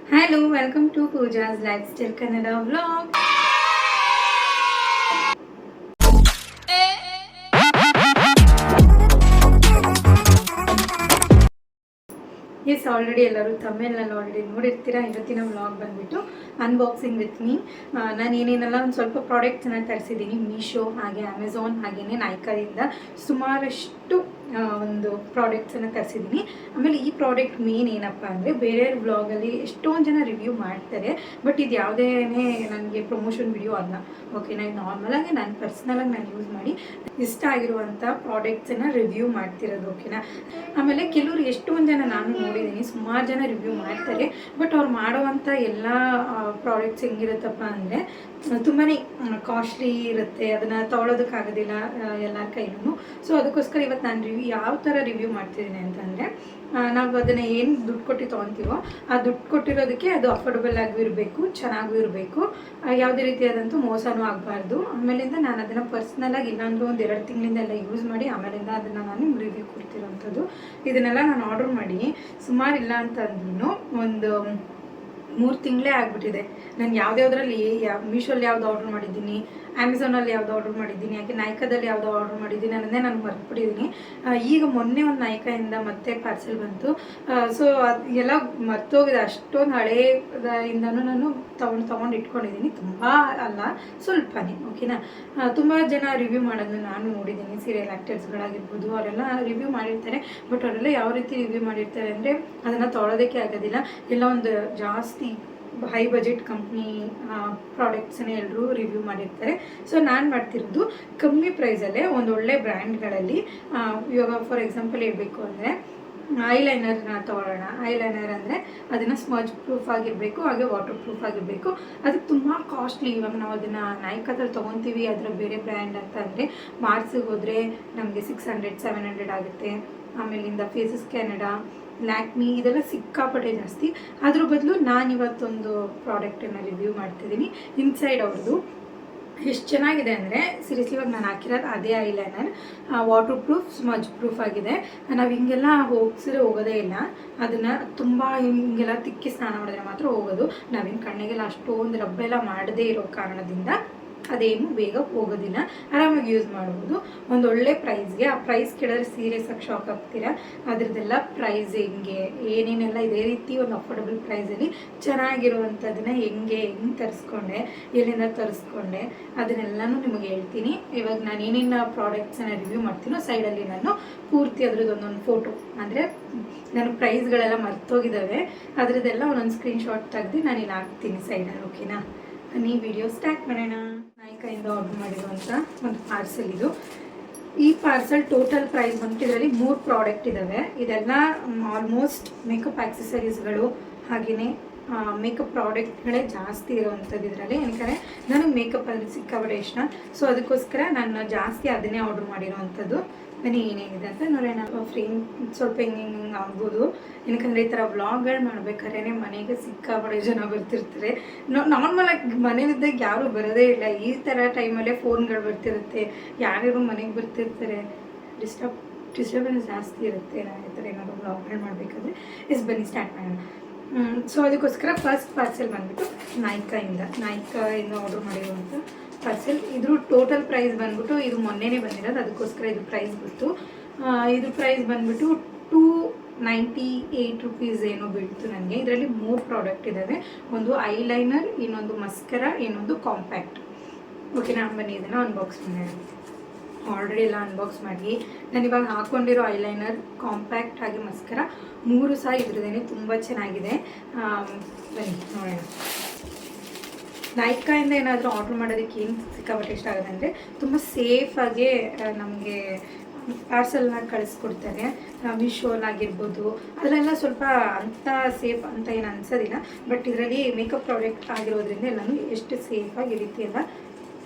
Hello, welcome to Pooja's Lifestyle Kannada vlog. Yes already ಎಲ್ಲರೂ ತಮಿಳ್ನಲ್ಲಿ already ನೋಡಿರ್ತೀರಾ. ಇವತ್ತಿನ ವ್ಲಾಗ್ ಬಂದುಬಿಟ್ಟು ಅನ್ಬಾಕ್ಸಿಂಗ್ ವಿತ್ ಮೀ. ನಾನು ಏನೇನೆಲ್ಲ ಒಂದು ಸ್ವಲ್ಪ ಪ್ರಾಡಕ್ಟ್ಸನ್ನು ತರಿಸಿದ್ದೀನಿ ಮೀಶೋ ಹಾಗೆ ಅಮೆಝಾನ್ ಹಾಗೆಯೇ ನೈಕಾದಿಂದ ಸುಮಾರಷ್ಟು ಒಂದು ಪ್ರಾಡಕ್ಟ್ಸನ್ನು ತರಿಸಿದ್ದೀನಿ. ಆಮೇಲೆ ಈ ಪ್ರಾಡಕ್ಟ್ ಮೇನ್ ಏನಪ್ಪ ಅಂದರೆ ಬೇರೆ ವ್ಲಾಗಲ್ಲಿ ಎಷ್ಟೊಂದು ಜನ ರಿವ್ಯೂ ಮಾಡ್ತಾರೆ, ಬಟ್ ಇದು ಯಾವುದೇ ನನಗೆ ಪ್ರಮೋಷನ್ ವಿಡಿಯೋ ಅಲ್ಲ. ಓಕೆನಾ, ಇದು ನಾರ್ಮಲಾಗಿ ನಾನು ಪರ್ಸ್ನಲಾಗಿ ನಾನು ಯೂಸ್ ಮಾಡಿ ಇಷ್ಟ ಆಗಿರುವಂಥ ಪ್ರಾಡಕ್ಟ್ಸನ್ನು ರಿವ್ಯೂ ಮಾಡ್ತಿರೋದು. ಓಕೆನಾ, ಆಮೇಲೆ ಕೆಲವರು ಎಷ್ಟೊಂದು ಜನ ನಾನು ನೋಡಿದ್ದೀನಿ, ಸುಮಾರು ಜನ ರಿವ್ಯೂ ಮಾಡ್ತಾರೆ, ಬಟ್ ಅವ್ರು ಮಾಡುವಂಥ ಎಲ್ಲ ಪ್ರಾಡಕ್ಟ್ಸ್ ಹೆಂಗಿರುತ್ತಪ್ಪ ಅಂದರೆ ತುಂಬಾ ಕಾಸ್ಟ್ಲಿ ಇರುತ್ತೆ, ಅದನ್ನು ತೊಗೊಳೋದಕ್ಕಾಗೋದಿಲ್ಲ ಎಲ್ಲರ ಕೈಲೂ. ಸೊ ಅದಕ್ಕೋಸ್ಕರ ಇವತ್ತು ನಾನು ಯಾವ ಥರ ರಿವ್ಯೂ ಮಾಡ್ತಿದ್ದೀನಿ ಅಂತಂದರೆ, ನಾವು ಅದನ್ನು ಏನು ದುಡ್ಡು ಕೊಟ್ಟು ತೊಗೊತೀವೋ ಆ ದುಡ್ಡು ಕೊಟ್ಟಿರೋದಕ್ಕೆ ಅದು ಅಫೋರ್ಡಬಲ್ ಆಗೂ ಇರಬೇಕು, ಚೆನ್ನಾಗೂ ಇರಬೇಕು, ಯಾವುದೇ ರೀತಿಯಾದಂಥ ಮೋಸನೂ ಆಗಬಾರ್ದು. ಆಮೇಲಿಂದ ನಾನು ಅದನ್ನು ಪರ್ಸ್ನಲಾಗಿ ಇಲ್ಲಾಂದ್ರೂ ಒಂದು 2 ತಿಂಗಳಿಂದ ಎಲ್ಲ ಯೂಸ್ ಮಾಡಿ ಆಮೇಲಿಂದ ಅದನ್ನು ನಾನು ರಿವ್ಯೂ ಕೊಡ್ತಿರೋವಂಥದ್ದು. ಇದನ್ನೆಲ್ಲ ನಾನು ಆರ್ಡ್ರ್ ಮಾಡಿ ಸುಮಾರು ಇಲ್ಲ ಅಂತಂದ್ರೂ ಒಂದು 3 ತಿಂಗಳೇ ಆಗಿಬಿಟ್ಟಿದೆ. ನಾನು ಯಾವುದ್ಯಾವುದ್ರಲ್ಲಿ ಮೀಶೋಲ್ಲಿ ಯಾವ್ದು ಆರ್ಡ್ರ್ ಮಾಡಿದ್ದೀನಿ, ಅಮೆಝಾನಲ್ಲಿ ಯಾವ್ದು ಆರ್ಡ್ರ್ ಮಾಡಿದ್ದೀನಿ, ಯಾಕೆ ನೈಕಾದಲ್ಲಿ ಯಾವುದು ಆರ್ಡ್ರ್ ಮಾಡಿದ್ದೀನಿ ಅನ್ನೋದೇ ನಾನು ಮರ್ತ್ಬಿಟ್ಟಿದ್ದೀನಿ. ಈಗ ಮೊನ್ನೆ ಒಂದು ನೈಕಾಯಿಂದ ಮತ್ತೆ ಪಾರ್ಸೆಲ್ ಬಂತು. ಸೊ ಅದು ಎಲ್ಲ ಮರ್ತೋಗಿದೆ, ಅಷ್ಟೊಂದು ಹಳೆಯಿಂದನೂ ನಾನು ತೊಗೊಂಡು ಇಟ್ಕೊಂಡಿದ್ದೀನಿ. ತುಂಬ ಅಲ್ಲ, ಸ್ವಲ್ಪನೇ. ಓಕೆನಾ, ತುಂಬ ಜನ ರಿವ್ಯೂ ಮಾಡೋದನ್ನ ನಾನು ನೋಡಿದ್ದೀನಿ. ಸೀರಿಯಲ್ ಆ್ಯಕ್ಟರ್ಸ್ಗಳಾಗಿರ್ಬೋದು, ಅವರೆಲ್ಲ ರಿವ್ಯೂ ಮಾಡಿರ್ತಾರೆ, ಬಟ್ ಅವರೆಲ್ಲ ಯಾವ ರೀತಿ ರಿವ್ಯೂ ಮಾಡಿರ್ತಾರೆ ಅಂದರೆ ಅದನ್ನು ತೊಗೊಳೋದಕ್ಕೆ ಆಗೋದಿಲ್ಲ. ಎಲ್ಲ ಒಂದು ಜಾಸ್ತಿ ಹೈ ಬಜೆಟ್ ಕಂಪ್ನಿ ಪ್ರಾಡಕ್ಟ್ಸನ್ನೇ ಎಲ್ಲರೂ ರಿವ್ಯೂ ಮಾಡಿರ್ತಾರೆ. ಸೊ ನಾನು ಮಾಡ್ತಿರೋದು ಕಮ್ಮಿ ಪ್ರೈಸಲ್ಲೇ ಒಂದು ಒಳ್ಳೆ ಬ್ರ್ಯಾಂಡ್ಗಳಲ್ಲಿ. ಇವಾಗ ಫಾರ್ ಎಕ್ಸಾಂಪಲ್ ಹೇಳಬೇಕು ಅಂದರೆ ಐಲೈನರ್ನ ತೊಗೊಳ್ಳೋಣ. ಐಲೈನರ್ ಅಂದರೆ ಅದನ್ನು ಸ್ಮಜ್ ಪ್ರೂಫ್ ಆಗಿರಬೇಕು, ಹಾಗೆ ವಾಟರ್ ಪ್ರೂಫ್ ಆಗಿರಬೇಕು. ಅದಕ್ಕೆ ತುಂಬ ಕಾಸ್ಟ್ಲಿ. ಇವಾಗ ನಾವು ಅದನ್ನು ನೈಕಾದಲ್ಲಿ ತೊಗೊತೀವಿ, ಅದರ ಬೇರೆ ಬ್ರ್ಯಾಂಡ್ ಅಂತ ಅಂದರೆ ಮಾರ್ಸಿಗೆ ಹೋದರೆ ನಮಗೆ 600-700 ಆಗುತ್ತೆ. ಆಮೇಲಿಂದ ಫೇಸಸ್ ಕೆನಡಾ, ಲ್ಯಾಕ್ಮಿ, ಇದೆಲ್ಲ ಸಿಕ್ಕಾಪಟ್ಟೆ ಜಾಸ್ತಿ. ಅದ್ರ ಬದಲು ನಾನಿವತ್ತೊಂದು ಪ್ರಾಡಕ್ಟನ್ನು ರಿವ್ಯೂ ಮಾಡ್ತಿದ್ದೀನಿ. ಇನ್ಸೈಡ್ ಅವ್ರದ್ದು ಎಷ್ಟು ಚೆನ್ನಾಗಿದೆ ಅಂದರೆ ಸೀರಿಯಸ್ಲಿ ಇವಾಗ ನಾನು ಹಾಕಿರೋದು ಅದೇ eyeliner. Water proof, smudge proof ಆಗಿದೆ. ನಾವು ಹಿಂಗೆಲ್ಲ ಹೋಗೋದೇ ಇಲ್ಲ. ಅದನ್ನು ತುಂಬ ಹಿಂಗೆಲ್ಲ ತಿಕ್ಕಿ ಸ್ನಾನ ಮಾಡಿದ್ರೆ ಮಾತ್ರ ಹೋಗೋದು. ನಾವೇನು ಕಣ್ಣಿಗೆಲ್ಲ ಅಷ್ಟೊಂದು ರಬ್ಬೆಲ್ಲ ಮಾಡದೇ ಇರೋ ಕಾರಣದಿಂದ ಅದೇನು ಬೇಗ ಹೋಗೋದಿಲ್ಲ, ಆರಾಮಾಗಿ ಯೂಸ್ ಮಾಡ್ಬೋದು. ಒಂದೊಳ್ಳೆ ಪ್ರೈಸ್ಗೆ. ಆ ಪ್ರೈಸ್ ಕೇಳಿದ್ರೆ ಸೀರಿಯಸ್ ಆಗಿ ಶಾಕ್ ಆಗ್ತೀರಾ. ಅದ್ರದ್ದೆಲ್ಲ ಪ್ರೈಸ್ ಹೆಂಗೆ ಏನೇನೆಲ್ಲ ಇದೇ ರೀತಿ ಒಂದು ಅಫೋರ್ಡಬಲ್ ಪ್ರೈಸಲ್ಲಿ ಚೆನ್ನಾಗಿರುವಂಥದ್ದನ್ನ ಹೆಂಗೆ ತರಿಸ್ಕೊಂಡೆ, ಎಲ್ಲಿಂದ ತರಿಸ್ಕೊಂಡೆ ಅದನ್ನೆಲ್ಲನೂ ನಿಮಗೆ ಹೇಳ್ತೀನಿ. ಇವಾಗ ನಾನು ಏನೇನು ಪ್ರಾಡಕ್ಟ್ಸನ್ನು ರಿವ್ಯೂ ಮಾಡ್ತೀನೋ ಸೈಡಲ್ಲಿ ನಾನು ಪೂರ್ತಿ ಅದ್ರದ್ದು ಒಂದೊಂದು ಫೋಟೋ, ಅಂದರೆ ನಾನು ಪ್ರೈಸ್ಗಳೆಲ್ಲ ಮರ್ತೋಗಿದ್ದಾವೆ, ಅದರದ್ದೆಲ್ಲ ಒಂದೊಂದು ಸ್ಕ್ರೀನ್ಶಾಟ್ ತೆಗೆದು ನಾನು ಇಲ್ಲಿ ಹಾಕ್ತೀನಿ ಸೈಡಲ್ಲಿ. ಓಕೆನಾ, ಈ ವಿಡಿಯೋ ಸ್ಟಾರ್ಟ್ ಮಾಡೋಣ. ನೈಕಾಯಿಂದ ಆರ್ಡರ್ ಮಾಡಿರುವಂಥ ಒಂದು ಪಾರ್ಸೆಲ್ ಇದು. ಈ ಪಾರ್ಸೆಲ್ ಟೋಟಲ್ ಪ್ರೈಸ್ ಬಂತು, ಇದರಲ್ಲಿ 3 ಪ್ರಾಡಕ್ಟ್ ಇದ್ದಾವೆ. ಇದೆಲ್ಲ ಆಲ್ಮೋಸ್ಟ್ ಮೇಕಪ್ ಆಕ್ಸೆಸರೀಸ್ಗಳು ಹಾಗೆಯೇ ಮೇಕಪ್ ಪ್ರಾಡಕ್ಟ್ಗಳೇ ಜಾಸ್ತಿ ಇರೋವಂಥದ್ದು ಇದರಲ್ಲಿ. ಯಾಕಂದರೆ ನನಗೆ ಮೇಕಪ್ ಅಂದರೆ ಸಿಕ್ಕಾಪಟ್ಟೆ ಇಷ್ಟ. ಸೊ ಅದಕ್ಕೋಸ್ಕರ ನಾನು ಜಾಸ್ತಿ ಅದನ್ನೇ ಆರ್ಡ್ರ್ ಮಾಡಿರೋವಂಥದ್ದು. ಬನ್ನಿ ಏನೇನಿದೆ ಅಂತ ನೋಡೋಣ. ಫ್ರೇಮ್ ಸ್ವಲ್ಪ ಹಿಂಗೆ ಆಗ್ಬೋದು, ಏನಕ್ಕಂದರೆ ಈ ಥರ ವ್ಲಾಗ್ಗಳು ಮಾಡ್ಬೇಕಾದ್ರೆ ಮನೆಗೆ ಸಿಕ್ಕಾಪಟ್ಟೆ ಜನ ಬರ್ತಿರ್ತಾರೆ. ನಾರ್ಮಲಾಗಿ ಮನೇಲಿದ್ದಾಗ ಯಾರೂ ಬರೋದೇ ಇಲ್ಲ. ಈ ಥರ ಟೈಮಲ್ಲೇ ಫೋನ್ಗಳು ಬರ್ತಿರುತ್ತೆ, ಯಾರ್ಯಾರು ಮನೆಗೆ ಬರ್ತಿರ್ತಾರೆ, ಡಿಸ್ಟರ್ಬೆನ್ಸ್ ಜಾಸ್ತಿ ಇರುತ್ತೆ. ನಾನು ಈ ಥರ ಏನಾದರೂ ವ್ಲಾಗ್ಗಳು ಮಾಡಬೇಕಾದ್ರೆ ಬನ್ನಿ ಸ್ಟಾರ್ಟ್ ಮಾಡೋಣ. ಸೊ ಅದಕ್ಕೋಸ್ಕರ ಫಸ್ಟ್ ಪಾರ್ಸೆಲ್ ಬಂದುಬಿಟ್ಟು ನೈಕಾಯಿಂದ ಆರ್ಡರ್ ಮಾಡಿರುವಂಥ ಪಾರ್ಸೆಲ್. ಇದ್ರ ಟೋಟಲ್ ಪ್ರೈಸ್ ಬಂದ್ಬಿಟ್ಟು, ಇದು ಮೊನ್ನೆನೇ ಬಂದಿರೋದು, ಅದಕ್ಕೋಸ್ಕರ ಇದು ಪ್ರೈಸ್ ಬಿಟ್ಟು ಇದ್ರ ಪ್ರೈಸ್ ಬಂದ್ಬಿಟ್ಟು 298 ರುಪೀಸ್ ಏನೋ ಬೀಳ್ತು ನನಗೆ. ಇದರಲ್ಲಿ 3 ಪ್ರಾಡಕ್ಟ್ ಇದ್ದಾವೆ. ಒಂದು ಐಲೈನರ್, ಇನ್ನೊಂದು ಮಸ್ಕರಾ, ಇನ್ನೊಂದು ಕಾಂಪ್ಯಾಕ್ಟ್. ಓಕೆನಾ, ಬನ್ನಿ ಇದನ್ನು ಅನ್ಬಾಕ್ಸ್ ಮಾಡೋಣ. ಆಲ್ರೆಡಿ ಎಲ್ಲ ಅನ್ಬಾಕ್ಸ್ ಮಾಡಿ ನಾನು ಇವಾಗ ಹಾಕ್ಕೊಂಡಿರೋ ಐಲೈನರ್, ಕಾಂಪ್ಯಾಕ್ಟ್ ಹಾಗೆ ಮಸ್ಕರ 3 ಸಹ ಇದ್ರದ್ದೇನೆ ತುಂಬ ಚೆನ್ನಾಗಿದೆ. ಬನ್ನಿ ನೋಡೋಣ. ನೈಕಾಯಿಂದ ಏನಾದರೂ ಆರ್ಡ್ರ್ ಮಾಡೋದಕ್ಕೆ ಏನು ಸಿಕ್ಕಾಪಟ್ಟೆ ಇಷ್ಟ ಆಗುತ್ತೆ ಅಂದರೆ ತುಂಬ ಸೇಫಾಗಿ ನಮಗೆ ಪಾರ್ಸೆಲ್ನ ಕಳಿಸ್ಕೊಡ್ತಾರೆ. ಮೀಶೋಲಾಗಿರ್ಬೋದು ಅದರಲ್ಲೆಲ್ಲ ಸ್ವಲ್ಪ ಅಂಥ ಸೇಫ್ ಅಂತ ಏನು ಅನಿಸೋದಿಲ್ಲ, ಬಟ್ ಇದರಲ್ಲಿ ಮೇಕಪ್ ಪ್ರಾಡಕ್ಟ್ ಆಗಿರೋದ್ರಿಂದ ಎಲ್ಲನೂ ಎಷ್ಟು ಸೇಫಾಗಿ ಈ ರೀತಿ ಎಲ್ಲ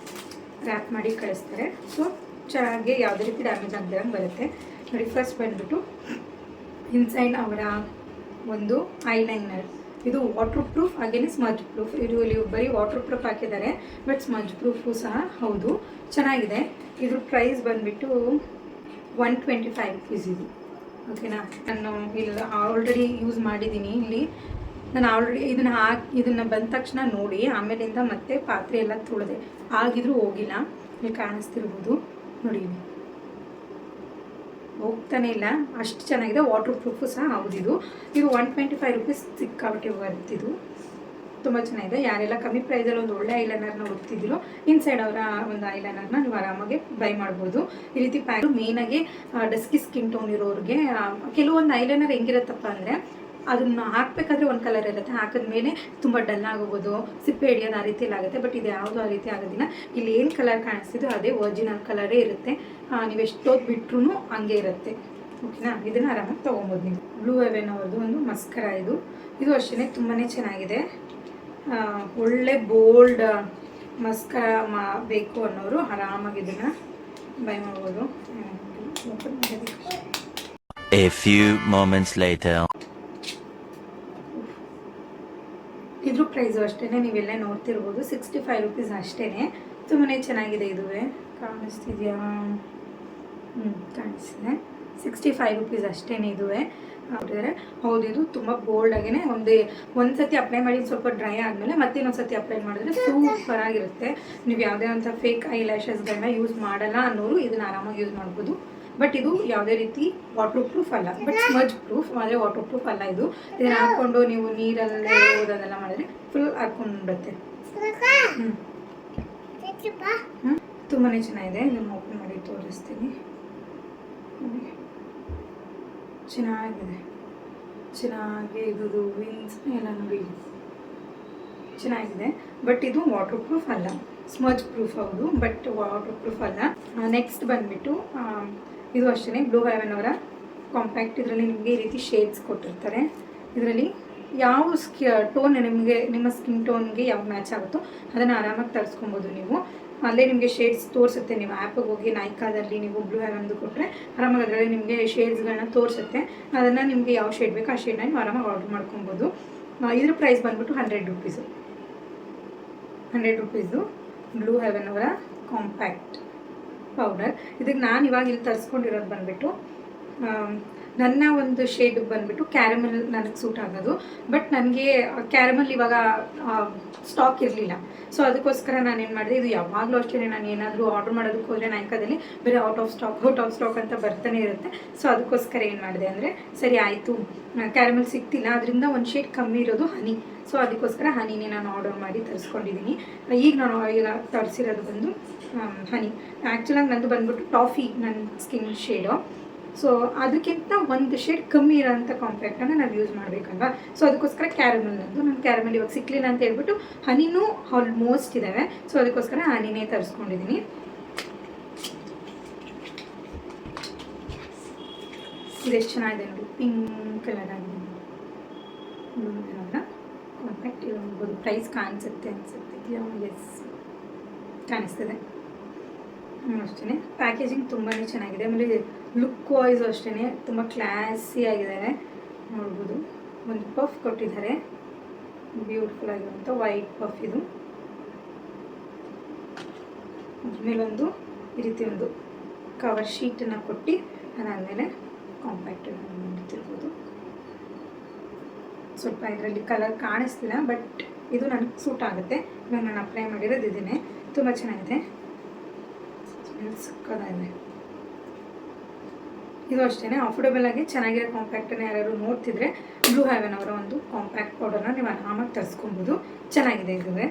ರ್ಯಾಪ್ ಮಾಡಿ ಕಳಿಸ್ತಾರೆ. ಸೊ ಚೆನ್ನಾಗಿ ಯಾವುದೇ ರೀತಿ ಡ್ಯಾಮೇಜ್ ಆಗದಿರಂಗೆ ಬರುತ್ತೆ ನೋಡಿ. ಫಸ್ಟ್ ಬಂದುಬಿಟ್ಟು ಇನ್ಸೈಡ್ ಅವರ ಒಂದು ಐಲೈನರ್. ಇದು ವಾಟರ್ ಪ್ರೂಫ್ ಹಾಗೆಯೇ ಸ್ಮಜ್ ಪ್ರೂಫ್. ಇಲ್ಲಿ ಬರೀ ವಾಟರ್ ಪ್ರೂಫ್ ಹಾಕಿದ್ದಾರೆ, ಬಟ್ ಸ್ಮಜ್ ಪ್ರೂಫು ಸಹ ಹೌದು, ಚೆನ್ನಾಗಿದೆ. ಇದ್ರ ಪ್ರೈಸ್ ಬಂದುಬಿಟ್ಟು 125 ರುಪೀಸ್ ಇದು. ಓಕೆನಾ, ನಾನು ಇಲ್ಲಿ ಆಲ್ರೆಡಿ ಯೂಸ್ ಮಾಡಿದ್ದೀನಿ. ಇಲ್ಲಿ ನಾನು ಆಲ್ರೆಡಿ ಇದನ್ನು ಬಂದ ತಕ್ಷಣ ನೋಡಿ ಆಮೇಲಿಂದ ಮತ್ತೆ ಪಾತ್ರೆ ಎಲ್ಲ ತೊಳೆದೆ, ಆಗಿದ್ರೂ ಹೋಗಿಲ್ಲ. ಇಲ್ಲಿ ಕಾಣಿಸ್ತಿರ್ಬೋದು ನೋಡಿ, ಹೋಗ್ತಾನೆ ಇಲ್ಲ, ಅಷ್ಟು ಚೆನ್ನಾಗಿದೆ. ವಾಟರ್ ಪ್ರೂಫು ಸಹ ಹೌದಿದು. ಇದು 125 ರುಪೀಸ್ ಸಿಕ್ಕಾಬಿಟ್ಟು ಬರ್ತಿದ್ದು, ತುಂಬ ಚೆನ್ನಾಗಿದೆ. ಯಾರೆಲ್ಲ ಕಮ್ಮಿ ಪ್ರೈಸಲ್ಲಿ ಒಂದು ಒಳ್ಳೆ ಐಲೈನರ್ನ ಹುಡುಕ್ತಿದ್ದೀರೋ ಇನ್ಸೈಡ್ ಅವರ ಒಂದು ಐಲೈನರ್ನ ನೀವು ಆರಾಮಾಗಿ ಬೈ ಮಾಡ್ಬೋದು. ಈ ರೀತಿ ಪ್ಯಾಕ್ ಮೇಯ್ನಾಗಿ ಡಸ್ಕಿ ಸ್ಕಿನ್ ಟೋನ್ ಇರೋರಿಗೆ ಕೆಲವೊಂದು ಐಲೈನರ್ ಹೆಂಗಿರುತ್ತಪ್ಪ ಅಂದರೆ ಅದನ್ನು ಹಾಕಬೇಕಾದ್ರೆ ಒಂದು ಕಲರ್ ಇರುತ್ತೆ, ಹಾಕಿದ್ಮೇಲೆ ತುಂಬ ಡಲ್ ಆಗೋಗೋದು, ಸಿಪ್ಪೆ ಹಿಡಿಯೋದು ಆ ರೀತಿಯಲ್ಲಿ ಆಗುತ್ತೆ. ಬಟ್ ಇದು ಯಾವುದೂ ಆ ರೀತಿ ಆಗೋದಿಲ್ಲ. ಇಲ್ಲಿ ಏನು ಕಲರ್ ಕಾಣಿಸ್ತಿದ್ದು ಅದೇ ಒರಿಜಿನಲ್ ಕಲರೇ ಇರುತ್ತೆ. ನೀವು ಎಷ್ಟೊತ್ತು ಬಿಟ್ರೂ ಹಂಗೆ ಇರುತ್ತೆ. ಓಕೆನಾ, ಇದನ್ನು ಆರಾಮಾಗಿ ತೊಗೊಬೋದು ನೀವು. ಬ್ಲೂ ಹೆವೆನ್ ಅವ್ರದ್ದು ಒಂದು ಮಸ್ಕರ ಇದು ಅಷ್ಟೇ ತುಂಬಾ ಚೆನ್ನಾಗಿದೆ. ಒಳ್ಳೆ ಬೋಲ್ಡ್ ಮಸ್ಕರ ಬೇಕು ಅನ್ನೋರು ಆರಾಮಾಗಿ ಇದನ್ನು ಬೈ ಮಾಡ್ಬೋದು. A few moments later. ಇದ್ರ ಪ್ರೈಸು ಅಷ್ಟೇ, ನೀವೆಲ್ಲ ನೋಡ್ತಿರ್ಬೋದು 65 ರುಪೀಸ್ ಅಷ್ಟೇ. ತುಂಬಾ ಚೆನ್ನಾಗಿದೆ. ಇದುವೇ ಕಾಣಿಸ್ತಿದೆಯಾ? ಕಾಣಿಸ್ತಿದೆ. 65 ರುಪೀಸ್ ಅಷ್ಟೇ ಇದುವೇ. ನೋಡಿದರೆ ಹೌದು, ಇದು ತುಂಬ ಬೋಲ್ಡಾಗೇ ಒಂದು ಸತಿ ಅಪ್ಲೈ ಮಾಡಿ ಸ್ವಲ್ಪ ಡ್ರೈ ಆದಮೇಲೆ ಮತ್ತೆ ಇನ್ನೊಂದು ಸತಿ ಅಪ್ಲೈ ಮಾಡಿದ್ರೆ ಸೂಪರಾಗಿರುತ್ತೆ. ನೀವು ಯಾವುದೇ ಅಂತ ಫೇಕ್ ಐ ಲ್ಯಾಶಸ್ಗಳನ್ನ ಯೂಸ್ ಮಾಡಲ್ಲ ಅನ್ನೋರು ಇದನ್ನು ಆರಾಮಾಗಿ ಯೂಸ್ ಮಾಡ್ಬೋದು. ಬಟ್ ಇದು ಯಾವುದೇ ರೀತಿ ವಾಟರ್ ಪ್ರೂಫ್ ಅಲ್ಲ, ಬಟ್ ಸ್ಮಜ್ ಪ್ರೂಫ್, ಆದರೆ ವಾಟರ್ ಪ್ರೂಫ್ ಅಲ್ಲ ಇದು. ಇದನ್ನು ಹಾಕ್ಕೊಂಡು ನೀವು ನೀರಲ್ಲೇ ಓದೋದೆಲ್ಲ ಮಾಡಿದ್ರೆ ಫುಲ್ ಹಾಕ್ಕೊಂಡ್ಬಿಡುತ್ತೆ. ತುಂಬಾ ಚೆನ್ನಾಗಿದೆ. ಇದನ್ನು ಓಪನ್ ಮಾಡಿ ತೋರಿಸ್ತೀನಿ. ಚೆನ್ನಾಗಿ ಇದು ವಿನ್ಸ್ ಎಲ್ಲ ನೋಡಿ ಚೆನ್ನಾಗಿದೆ. ಬಟ್ ಇದು ವಾಟರ್ ಪ್ರೂಫ್ ಅಲ್ಲ, ಸ್ಮಜ್ ಪ್ರೂಫ್ ಹೌದು, ಬಟ್ ವಾಟರ್ ಪ್ರೂಫ್ ಅಲ್ಲ. ನೆಕ್ಸ್ಟ್ ಬಂದುಬಿಟ್ಟು ಇದು ಅಷ್ಟೇ ಬ್ಲೂ ಹೆವೆನ್ ಅವರ ಕಾಂಪ್ಯಾಕ್ಟ್. ಇದರಲ್ಲಿ ನಿಮಗೆ ಈ ರೀತಿ ಶೇಡ್ಸ್ ಕೊಟ್ಟಿರ್ತಾರೆ. ಇದರಲ್ಲಿ ಯಾವ ಟೋನ್ ನಿಮ್ಮ ಸ್ಕಿನ್ ಟೋನ್ಗೆ ಯಾವ ಮ್ಯಾಚ್ ಆಗುತ್ತೋ ಅದನ್ನು ಆರಾಮಾಗಿ ತರಿಸ್ಕೊಬೋದು ನೀವು. ಅಲ್ಲೇ ನಿಮಗೆ ಶೇಡ್ಸ್ ತೋರಿಸುತ್ತೆ. ನೀವು ಆ್ಯಪಿಗೆ ಹೋಗಿ ನೈಕಾದಲ್ಲಿ ನೀವು ಬ್ಲೂ ಹೆವೆನ್ದು ಕೊಟ್ಟರೆ ಆರಾಮಾಗಿ ಅದರಲ್ಲಿ ನಿಮಗೆ ಶೇಡ್ಸ್ಗಳನ್ನ ತೋರಿಸುತ್ತೆ. ಅದನ್ನು ನಿಮಗೆ ಯಾವ ಶೇಡ್ ಬೇಕೋ ಆ ಶೇಡ್ನ ನೀವು ಆರಾಮಾಗಿ ಆರ್ಡರ್ ಮಾಡ್ಕೊಬೋದು. ಇದ್ರ ಪ್ರೈಸ್ ಬಂದುಬಿಟ್ಟು 100 ರುಪೀಸು. 100 ರುಪೀಸು ಬ್ಲೂ ಹೆವೆನ್ ಅವರ ಕಾಂಪ್ಯಾಕ್ಟ್ ಪೌಡರ್. ಇದಕ್ಕೆ ನಾನು ಇವಾಗ ಇಲ್ಲಿ ತರಿಸ್ಕೊಂಡಿರೋದು ಬಂದುಬಿಟ್ಟು ನನ್ನ ಒಂದು ಶೇಡ್ ಬಂದುಬಿಟ್ಟು ಕ್ಯಾರಮಲ್ ನನಗೆ ಸೂಟ್ ಆಗೋದು. ಬಟ್ ನನಗೆ ಕ್ಯಾರಮಲ್ ಇವಾಗ ಸ್ಟಾಕ್ ಇರಲಿಲ್ಲ. ಸೊ ಅದಕ್ಕೋಸ್ಕರ ನಾನೇನು ಮಾಡಿದೆ, ಇದು ಯಾವಾಗಲೂ ಅಷ್ಟೇ ನಾನು ಏನಾದರೂ ಆರ್ಡರ್ ಮಾಡೋದಕ್ಕೆ ಹೋದರೆ ನೈಕಾದಲ್ಲಿ ಬೇರೆ ಔಟ್ ಆಫ್ ಸ್ಟಾಕ್ ಅಂತ ಬರ್ತಾನೆ ಇರುತ್ತೆ. ಸೊ ಅದಕ್ಕೋಸ್ಕರ ಏನು ಮಾಡಿದೆ ಅಂದರೆ ಸರಿ ಆಯಿತು, ಕ್ಯಾರಮಲ್ ಸಿಗ್ತಿಲ್ಲ, ಅದರಿಂದ ಒಂದು ಶೇಡ್ ಕಮ್ಮಿ ಇರೋದು ಹನಿ. ಸೊ ಅದಕ್ಕೋಸ್ಕರ ಹನಿನೇ ನಾನು ಆರ್ಡರ್ ಮಾಡಿ ತರಿಸ್ಕೊಂಡಿದ್ದೀನಿ. ಈಗ ನಾನು ತರಿಸಿರೋದು ಬಂದು ಹನಿ. ಆ್ಯಕ್ಚುಲಾಗಿ ನಂದು ಬಂದುಬಿಟ್ಟು ಟಾಫಿ ನನ್ನ ಸ್ಕಿನ್ ಶೇಡು. ಸೊ ಅದಕ್ಕಿಂತ ಒಂದು ಶೇಡ್ ಕಮ್ಮಿ ಇರೋಂಥ ಕಾಂಪ್ಯಾಕ್ಟನ್ನು ನಾವು ಯೂಸ್ ಮಾಡಬೇಕಲ್ವ. ಸೊ ಅದಕ್ಕೋಸ್ಕರ ಕ್ಯಾರಮಲ್ ನನ್ನ ಕ್ಯಾರಮಲ್ ಇವಾಗ ಸಿಕ್ಕಲಿಲ್ಲ ಅಂತ ಹೇಳ್ಬಿಟ್ಟು ಹನಿನೂ ಆಲ್ಮೋಸ್ಟ್ ಇದ್ದಾವೆ. ಸೊ ಅದಕ್ಕೋಸ್ಕರ ಹನಿನೇ ತರಿಸ್ಕೊಂಡಿದ್ದೀನಿ. ಇದೆಷ್ಟು ಚೆನ್ನಾಗಿದೆ ನೋಡಿ, ಪಿಂಕ್ ಕಲರ್ ಆಗಿದೆ ಕಾಂಪ್ಯಾಕ್ಟ್. ಇವಾಗ ಪ್ರೈಸ್ ಕಾಣಿಸುತ್ತೆ ಎಸ್ ಕಾಣಿಸ್ತಿದೆ ಅಷ್ಟೇ. ಪ್ಯಾಕೇಜಿಂಗ್ ತುಂಬಾ ಚೆನ್ನಾಗಿದೆ. ಆಮೇಲೆ ಲುಕ್ ವೈಸು ಅಷ್ಟೇ ತುಂಬ ಕ್ಲಾಸಿ ಆಗಿದ್ದಾರೆ. ನೋಡ್ಬೋದು ಒಂದು ಪಫ್ ಕೊಟ್ಟಿದ್ದಾರೆ, ಬ್ಯೂಟಿಫುಲ್ ಆಗಿರುವಂಥ ವೈಟ್ ಪಫ್. ಇದು ಅದ್ಮೇಲೊಂದು ಈ ರೀತಿ ಒಂದು ಕವರ್ ಶೀಟನ್ನು ಕೊಟ್ಟು ಅದಾದಮೇಲೆ ಕಾಂಪ್ಯಾಕ್ಟನ್ನು ನೋಡ್ತಿರ್ಬೋದು. ಸ್ವಲ್ಪ ಇದರಲ್ಲಿ ಕಲರ್ ಕಾಣಿಸ್ತಿಲ್ಲ, ಬಟ್ ಇದು ನನಗೆ ಸೂಟ್ ಆಗುತ್ತೆ. ಇವಾಗ ನಾನು ಅಪ್ಲೈ ಮಾಡಿರೋದು ಇದನ್ನೇ. ತುಂಬ ಚೆನ್ನಾಗಿದೆ, ಸಿಕ್ಕೋದಾಗಿದೆ. ಇದು ಅಷ್ಟೇ ಅಫೋರ್ಡಬಲ್ ಆಗಿ ಚೆನ್ನಾಗಿರೋ ಕಾಂಪ್ಯಾಕ್ಟನ್ನು ಯಾರು ನೋಡ್ತಿದ್ರೆ ಬ್ಲೂ ಹೆವೆನ್ ಅವರ ಒಂದು ಕಾಂಪ್ಯಾಕ್ಟ್ ಪೌಡರ್ನ ನೀವು ಆರಾಮಾಗಿ ತರಿಸ್ಕೊಬೋದು. ಚೆನ್ನಾಗಿದೆ ಇದುವೇ.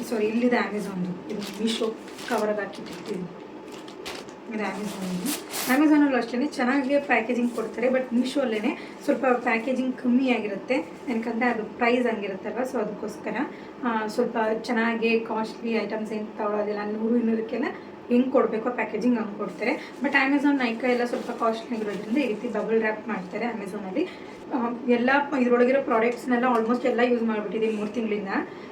ಸಾರಿ, ಇಲ್ಲಿದೆ ಅಮೆಝಾನ್ದು. ಇದು ಮೀಶೋ ಕವರ್ಗೆ ಹಾಕಿಟ್ಟಿರ್ತೀನಿ. ಇದು ಅಮೆಝಾನಲ್ಲೂ ಅಷ್ಟೇ ಚೆನ್ನಾಗಿ ಪ್ಯಾಕೇಜಿಂಗ್ ಕೊಡ್ತಾರೆ. ಬಟ್ ಮೀಶೋಲ್ಲೇ ಸ್ವಲ್ಪ ಪ್ಯಾಕೇಜಿಂಗ್ ಕಮ್ಮಿ ಆಗಿರುತ್ತೆ, ಯಾಕಂದರೆ ಅದು ಪ್ರೈಸ್ ಹಂಗಿರುತ್ತಲ್ವ. ಸೊ ಅದಕ್ಕೋಸ್ಕರ ಸ್ವಲ್ಪ ಚೆನ್ನಾಗಿ ಕಾಸ್ಟ್ಲಿ ಐಟಮ್ಸ್ ಏನು ತಗೊಳ್ಳೋದಿಲ್ಲ. 100-200ಕ್ಕೆಲ್ಲ ಹೆಂಗೆ ಕೊಡಬೇಕೋ ಪ್ಯಾಕೇಜಿಂಗ್ ಹಂಗೆ ಕೊಡ್ತಾರೆ. ಬಟ್ ಅಮೆಝಾನ್ ನೈಕಾ ಎಲ್ಲ ಸ್ವಲ್ಪ ಕಾಸ್ಟ್ಲಿ ಆಗಿರೋದ್ರಿಂದ ಈ ರೀತಿ ಬಬಲ್ ರ್ಯಾಪ್ ಮಾಡ್ತಾರೆ ಅಮೆಝಾನಲ್ಲಿ. ಎಲ್ಲ ಇದರೊಳಗಿರೋ ಪ್ರಾಡಕ್ಟ್ಸ್ನೆಲ್ಲ ಆಲ್ಮೋಸ್ಟ್ ಎಲ್ಲ ಯೂಸ್ ಮಾಡಿಬಿಟ್ಟಿದ್ದೀನಿ 3 ತಿಂಗಳಿಂದ.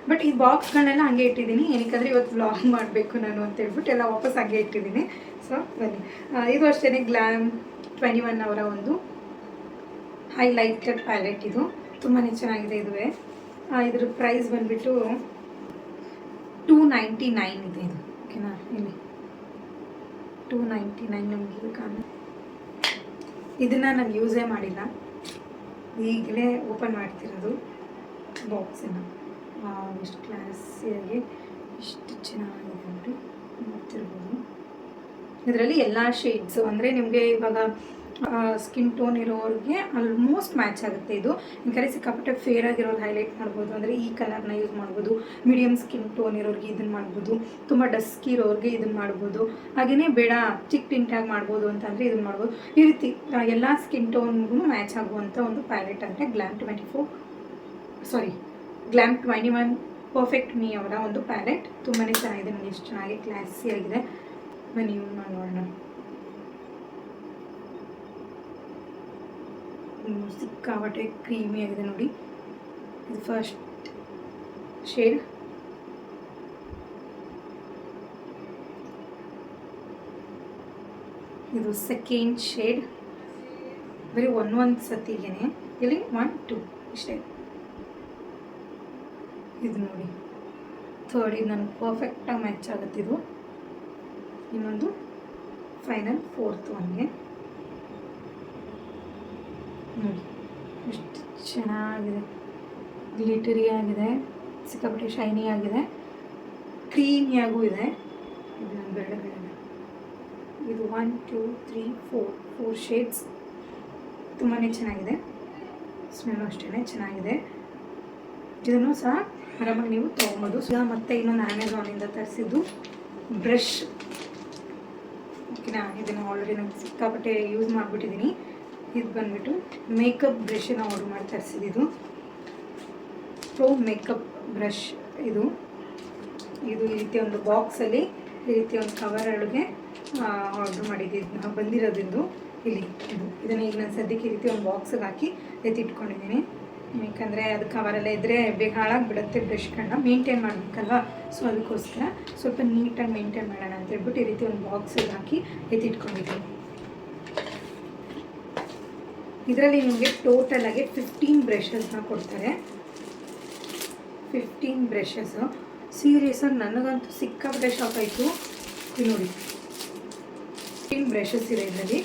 ಬಟ್ ಈ ಬಾಕ್ಸ್ಗಳನ್ನೆಲ್ಲ ಹಾಗೆ ಇಟ್ಟಿದ್ದೀನಿ, ಏನಕ್ಕಂದರೆ ಇವತ್ತು ವ್ಲಾಗ್ ಮಾಡಬೇಕು ನಾನು ಅಂತ ಹೇಳ್ಬಿಟ್ಟು ಎಲ್ಲ ವಾಪಸ್ ಹಾಗೆ ಇಟ್ಟಿದ್ದೀನಿ. ಸೊ ಬನ್ನಿ, ಇದು ಅಷ್ಟೇ ಗ್ಲಾಮ್ 21 ಅವರ ಒಂದು ಹೈಲೈಟೆಡ್ ಪ್ಯಾಲೆಟ್. ಇದು ತುಂಬಾ ಚೆನ್ನಾಗಿದೆ. ಇದುವೇ ಇದ್ರ ಪ್ರೈಸ್ ಬಂದುಬಿಟ್ಟು 299 ಇದೆ ಇದು. ಓಕೆನಾ, ಇಲ್ಲಿ 299 ನಮಗೆ ಕಾಣ. ಇದನ್ನು ನಾನು ಯೂಸೇ ಮಾಡಿಲ್ಲ. ಈಗಲೇ ಓಪನ್ ಮಾಡ್ತಿರೋದು ಬಾಕ್ಸನ್ನು. ಎಷ್ಟು ಕ್ಲಾಸಿಯಾಗಿ ಎಷ್ಟು ಚೆನ್ನಾಗಿದೆ ನೋಡಿ, ನೋಡ್ತಿರ್ಬೋದು. ಇದರಲ್ಲಿ ಎಲ್ಲ ಶೇಡ್ಸು ಅಂದರೆ ನಿಮಗೆ ಇವಾಗ ಸ್ಕಿನ್ ಟೋನ್ ಇರೋರಿಗೆ ಆಲ್ಮೋಸ್ಟ್ ಮ್ಯಾಚ್ ಆಗುತ್ತೆ. ಇದು ಕರೆ ಸಿಕ್ಕಾಪಟ್ಟೆ ಫೇರ್ ಆಗಿರೋರು ಹೈಲೈಟ್ ಮಾಡ್ಬೋದು, ಅಂದರೆ ಈ ಕಲರ್ನ ಯೂಸ್ ಮಾಡ್ಬೋದು. ಮೀಡಿಯಮ್ ಸ್ಕಿನ್ ಟೋನ್ ಇರೋರಿಗೆ ಇದನ್ನು ಮಾಡ್ಬೋದು, ತುಂಬ ಡಸ್ಕಿ ಇರೋರಿಗೆ ಇದನ್ನು ಮಾಡ್ಬೋದು. ಹಾಗೆಯೇ ಬೇಡ ಚಿಕ್ಕ ಟಿಂಟಾಗಿ ಮಾಡ್ಬೋದು ಅಂತಂದರೆ ಇದನ್ನು ಮಾಡ್ಬೋದು. ಈ ರೀತಿ ಎಲ್ಲ ಸ್ಕಿನ್ ಟೋನ್ಗೂ ಮ್ಯಾಚ್ ಆಗುವಂಥ ಒಂದು ಪ್ಯಾಲೆಟ್ ಅಂದರೆ ಗ್ಲ್ಯಾಮ್ 21 ಪರ್ಫೆಕ್ಟ್ ಮೀ ಅವರ ಒಂದು ಪ್ಯಾಲೆಟ್. ತುಂಬಾ ಚೆನ್ನಾಗಿದೆ, ನನಗೆ ಎಷ್ಟು ಚೆನ್ನಾಗಿ ಕ್ಲಾಸಿ ಆಗಿದೆ. ಬನ್ನಿ ಯೂಸ್ ಮಾಡಿ ನೋಡೋಣ. ಸಿಕ್ಕಾಪಟ್ಟೆ ಕ್ರೀಮಿ ಆಗಿದೆ ನೋಡಿ. ಇದು ಫಸ್ಟ್ ಶೇಡ್. ಇದು ಸೆಕೆಂಡ್ ಶೇಡ್. ಬರೀ ಒಂದು ಸತಿಗೇನೆ ಇಲ್ಲಿ 1 2 ಇಷ್ಟೇ. ಇದು ನೋಡಿ ಥರ್ಡ್. ಇದು ನನಗೆ ಪರ್ಫೆಕ್ಟಾಗಿ ಮ್ಯಾಚ್ ಆಗುತ್ತೆ. ಇದು ಇನ್ನೊಂದು ಫೈನಲ್ ಫೋರ್ತ್ ಒನ್ಗೆ ನೋಡಿ ಎಷ್ಟು ಚೆನ್ನಾಗಿದೆ. ಗ್ಲಿಟರಿ ಆಗಿದೆ, ಸಿಕ್ಕಾಪಟ್ಟೆ ಶೈನಿ ಆಗಿದೆ, ಕ್ರೀಮಿಯಾಗೂ ಇದೆ. ಇದು ನನ್ನ ಬೆಳ್ಳಗಡೆ. ಇದು 1 2 3 4 ಶೇಡ್ಸ್. ತುಂಬಾ ಚೆನ್ನಾಗಿದೆ. ಸ್ಮೆಲ್ಲು ಅಷ್ಟೇ ಚೆನ್ನಾಗಿದೆ. ಇದನ್ನು ಸಹ ಆರಾಮಾಗಿ ನೀವು ತೊಗೊಬೋದು. ಮತ್ತು ಇನ್ನೊಂದು ಅಮೆಝಾನಿಂದ ತರಿಸಿದ್ದು ಬ್ರಷ್. ಓಕೆನಾ, ಇದನ್ನು ಆಲ್ರೆಡಿ ನಾನು ಸಿಕ್ಕಾಪಟ್ಟೆ ಯೂಸ್ ಮಾಡಿಬಿಟ್ಟಿದ್ದೀನಿ. ಇದು ಬಂದುಬಿಟ್ಟು ಮೇಕಪ್ ಬ್ರಷನ್ನು ಆರ್ಡ್ರ್ ಮಾಡಿ ತರಿಸಿದ್ದು. Pro makeup brush. ಇದು ಈ ರೀತಿ ಒಂದು ಬಾಕ್ಸಲ್ಲಿ ಈ ರೀತಿ ಒಂದು ಕವರ್ ಒಳಗೆ ಆರ್ಡ್ರ್ ಮಾಡಿದ್ದು ಬಂದಿರೋದು. ಇಲ್ಲಿ ಇದನ್ನು ಈಗ ನಾನು ಸದ್ಯಕ್ಕೆ ಈ ರೀತಿ ಒಂದು ಬಾಕ್ಸಿಗೆ ಹಾಕಿ ಎತ್ತಿಟ್ಕೊಂಡಿದ್ದೀನಿ. ಯಾಕಂದರೆ ಅದು ಕವರೆಲ್ಲ ಇದ್ದರೆ ಬೇಗ ಹಾಳಾಗಿಬಿಡುತ್ತೆ. ಬ್ರಷ್ಗಳನ್ನ ಮೇಂಟೈನ್ ಮಾಡಬೇಕಲ್ವ, ಸೊ ಅದಕ್ಕೋಸ್ಕರ ಸ್ವಲ್ಪ ನೀಟಾಗಿ ಮೇಂಟೈನ್ ಮಾಡೋಣ ಅಂತ ಹೇಳ್ಬಿಟ್ಟು ಈ ರೀತಿ ಒಂದು ಬಾಕ್ಸಿಗೆ ಹಾಕಿ ಎತ್ತಿಟ್ಕೊಂಡಿದ್ದೀನಿ. ಇದರಲ್ಲಿ ನಿಮಗೆ ಟೋಟಲಾಗಿ 15 ಬ್ರಷಸ್ನ ಕೊಡ್ತಾರೆ. 15 ಬ್ರಷಸ್ಸು. ಸೀರಿಯಸ್ಸಾಗಿ ನನಗಂತೂ ಸಿಕ್ಕಾಪಟ್ಟೆ ಶಾಕ್ ಆಯಿತು. ನೋಡಿ 15 ಬ್ರಷಸ್ ಇದೆ ಇದರಲ್ಲಿ.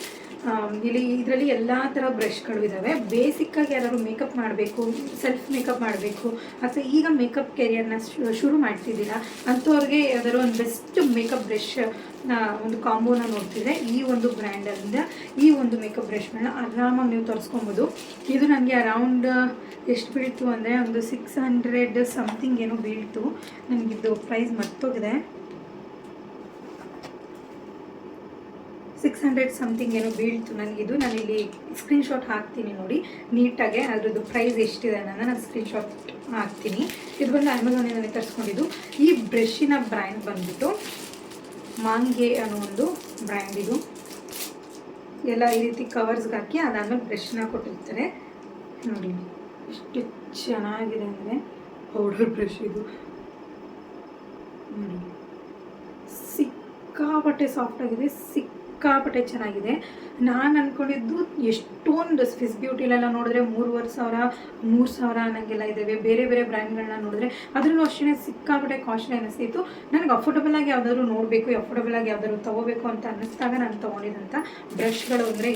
ಇದರಲ್ಲಿ ಎಲ್ಲ ಥರ ಬ್ರಷ್ಗಳು ಇದ್ದಾವೆ. ಬೇಸಿಕ್ಕಾಗಿ ಯಾರಾದ್ರು ಮೇಕಪ್ ಮಾಡಬೇಕು, ಸೆಲ್ಫ್ ಮೇಕಪ್ ಮಾಡಬೇಕು, ಅಥವಾ ಈಗ ಮೇಕಪ್ ಕೆರಿಯರ್ನ ಶುರು ಮಾಡ್ತಿದ್ದೀರಾ ಅಂಥವ್ರಿಗೆ ಯಾವ್ದಾದ್ರು ಒಂದು ಬೆಸ್ಟ್ ಮೇಕಪ್ ಬ್ರಷ್ ಒಂದು ಕಾಂಬೋನ ನೋಡ್ತಿದ್ರೆ ಈ ಒಂದು ಬ್ರ್ಯಾಂಡಲ್ಲಿಂದ ಈ ಒಂದು ಮೇಕಪ್ ಬ್ರಷ್ಗಳನ್ನ ಆರಾಮಾಗಿ ನೀವು ತರಿಸ್ಕೊಬೋದು. ಇದು ನನಗೆ ಅರೌಂಡ್ ಎಷ್ಟು ಬೀಳ್ತು ಅಂದರೆ ಒಂದು 600 ಸಮಥಿಂಗ್ ಏನೋ ಬೀಳ್ತು. ನನಗಿದು ಪ್ರೈಸ್ ಮರ್ತೋಗಿದೆ. 600 ಸಮಥಿಂಗ್ ಏನೋ ಬೀಳ್ತು ನನಗಿದು. ನಾನಿಲ್ಲಿ ಸ್ಕ್ರೀನ್ಶಾಟ್ ಹಾಕ್ತೀನಿ ನೋಡಿ ನೀಟಾಗೆ. ಅದರದ್ದು ಪ್ರೈಸ್ ಎಷ್ಟಿದೆ ಅನ್ನೋದನ್ನ ನಾನು ಸ್ಕ್ರೀನ್ಶಾಟ್ ಹಾಕ್ತೀನಿ. ಇದು ಬಂದು ಅಮೆಝಾನಿಂದಲೇ ತರಿಸ್ಕೊಂಡಿದ್ದು. ಈ ಬ್ರಷ್ಷಿನ ಬ್ರ್ಯಾಂಡ್ ಬಂದುಬಿಟ್ಟು ಮಾಂಗೆ ಅನ್ನೋ ಒಂದು ಬ್ರ್ಯಾಂಡ್. ಇದು ಎಲ್ಲ ಈ ರೀತಿ ಕವರ್ಸ್ಗೆ ಹಾಕಿ ಅದಾದಮೇಲೆ ಬ್ರಷ್ನ ಕೊಟ್ಟಿರ್ತಾರೆ ನೋಡಿ. ಎಷ್ಟು ಚೆನ್ನಾಗಿದೆ ಅಂದರೆ ಪೌಡರ್ ಬ್ರಷ್ ಇದು ನೋಡಿ. ಸಿಕ್ಕಾಪಟ್ಟೆ ಸಾಫ್ಟಾಗಿದೆ, ಸಿಕ್ಕಾಪಟ್ಟೆ ಚೆನ್ನಾಗಿದೆ. ನಾನು ಅಂದ್ಕೊಂಡಿದ್ದು ಎಷ್ಟೊಂದು ಸ್ವಿಸ್ ಬ್ಯೂಟಿಲೆಲ್ಲ ನೋಡಿದ್ರೆ 3,500 ಅನ್ನೋಂಗೆಲ್ಲ ಇದ್ದಾವೆ. ಬೇರೆ ಬೇರೆ ಬ್ರ್ಯಾಂಡ್ಗಳನ್ನ ನೋಡಿದ್ರೆ ಅದರಲ್ಲೂ ಅಷ್ಟೇ ಸಿಕ್ಕಾಪಟ್ಟೆ ಕಾಸ್ಟ್ಲಿ ಅನ್ನಿಸ್ತಿತ್ತು. ನನಗೆ ಅಫೋರ್ಡಬಲ್ ಆಗಿ ಯಾವುದಾದ್ರು ನೋಡಬೇಕು, ಅಫೋರ್ಡಬಲ್ ಆಗಿ ಯಾವುದಾದ್ರು ತೊಗೋಬೇಕು ಅಂತ ಅನ್ನಿಸ್ದಾಗ ನಾನು ತೊಗೊಂಡಿದ್ದಂಥ ಬ್ರಷ್ಗಳು ಅಂದರೆ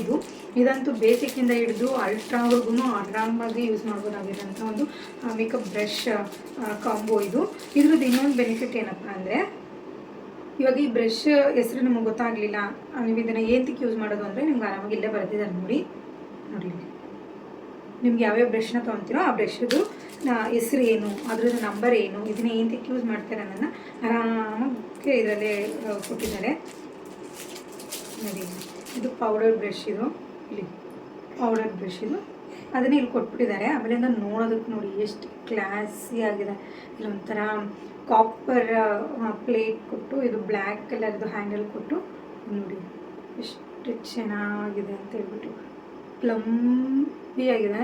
ಇದಂತೂ ಬೇಸಿಕ್ಕಿಂದ ಹಿಡಿದು ಅಲ್ಟ್ರಾವರೆಗೂ ಆರಾಮಾಗಿ ಯೂಸ್ ಮಾಡ್ಬೋದಾಗಿರೋಂಥ ಒಂದು ಮೇಕಪ್ ಬ್ರಷ್ ಕಾಂಬೋ ಇದು. ಇದ್ರದ್ದು ಇನ್ನೊಂದು ಬೆನಿಫಿಟ್ ಏನಪ್ಪ ಅಂದರೆ, ಇವಾಗ ಈ ಬ್ರಷ್ ಹೆಸರು ನಿಮಗೆ ಗೊತ್ತಾಗಲಿಲ್ಲ, ನೀವು ಇದನ್ನು ಏನಕ್ಕೆ ಯೂಸ್ ಮಾಡೋದು ಅಂದರೆ ನಿಮ್ಗೆ ಆರಾಮಾಗಿ ಇಲ್ಲೇ ಬರೆದಿದ್ದಾರೆ ನೋಡಿ. ನಿಮ್ಗೆ ಯಾವ್ಯಾವ ಬ್ರಷ್ನ ತೊಗೊತೀರೋ ಆ ಬ್ರಷ್ದು ಹೆಸರು ಏನು, ಅದ್ರದ್ದು ನಂಬರ್ ಏನು, ಇದನ್ನ ಏನಕ್ಕೆ ಯೂಸ್ ಮಾಡ್ತಾರೆ ಅನ್ನೋದನ್ನ ಆರಾಮಾಗಿ ಇದರಲ್ಲೇ ಕೊಟ್ಟಿದ್ದಾರೆ ನೋಡಿ. ಇದು ಪೌಡರ್ ಬ್ರಷ್. ಇದು ಇಲ್ಲಿ ಪೌಡರ್ ಬ್ರಷ್ ಇದು ಅದನ್ನೇ ಇಲ್ಲಿ ಕೊಟ್ಬಿಟ್ಟಿದ್ದಾರೆ. ಆಮೇಲಿಂದ ನೋಡೋದಕ್ಕೆ ನೋಡಿ ಎಷ್ಟು ಕ್ಲಾಸಿ ಆಗಿದೆ. ಇಲ್ಲೊಂಥರ ಕಾಪರ್ ಪ್ಲೇಟ್ ಕೊಟ್ಟು, ಇದು ಬ್ಲ್ಯಾಕ್ ಕಲರ್ದು ಹ್ಯಾಂಡಲ್ ಕೊಟ್ಟು ನೋಡಿ ಎಷ್ಟು ಚೆನ್ನಾಗಿದೆ ಅಂತ ಹೇಳ್ಬಿಟ್ಟು. ಪ್ಲಂಬಿ ಆಗಿದೆ,